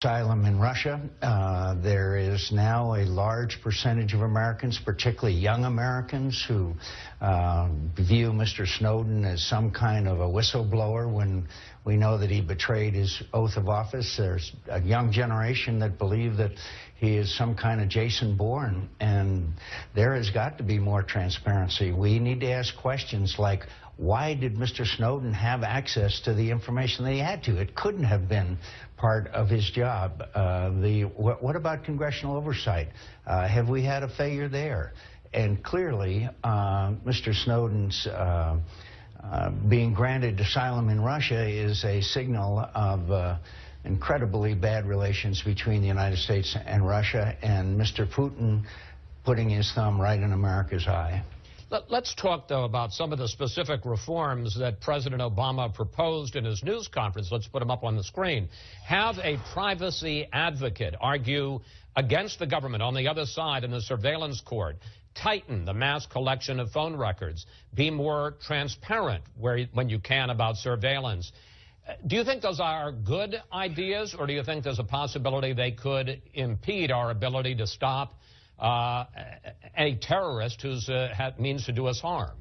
Asylum in Russia. There is now a large percentage of Americans, particularly young Americans, who view Mr. Snowden as some kind of a whistleblower when we know that he betrayed his oath of office. There's a young generation that believe that he is some kind of Jason Bourne, and there has got to be more transparency. We need to ask questions like, why did Mr. Snowden have access to the information that he had to? It couldn't have been part of his job. What about congressional oversight? Have we had a failure there? And clearly, Mr. Snowden's being granted asylum in Russia is a signal of incredibly bad relations between the United States and Russia, and Mr. Putin putting his thumb right in America's eye. Let's talk, though, about some of the specific reforms that President Obama proposed in his news conference. Let's put them up on the screen. Have a privacy advocate argue against the government on the other side in the surveillance court. Tighten the mass collection of phone records. Be more transparent when you can about surveillance. Do you think those are good ideas, or do you think there's a possibility they could impede our ability to stop a terrorist who means to do us harm?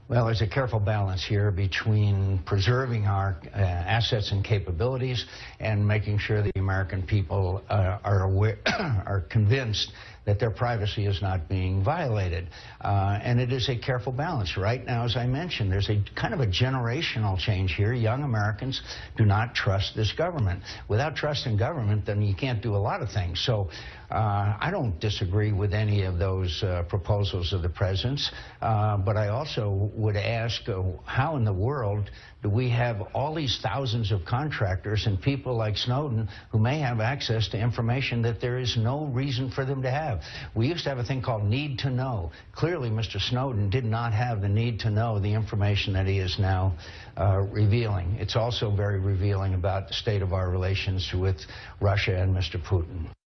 Well, there's a careful balance here between preserving our assets and capabilities and making sure the American people are convinced that their privacy is not being violated. And it is a careful balance. Right now, as I mentioned, there's a kind of a generational change here. Young Americans do not trust this government. Without trust in government, then you can't do a lot of things. So I don't disagree with any of those proposals of the president's, but I also would ask, how in the world do we have all these thousands of contractors and people like Snowden who may have access to information that there is no reason for them to have? We used to have a thing called need to know. Clearly, Mr. Snowden did not have the need to know the information that he is now revealing. It's also very revealing about the state of our relations with Russia and Mr. Putin.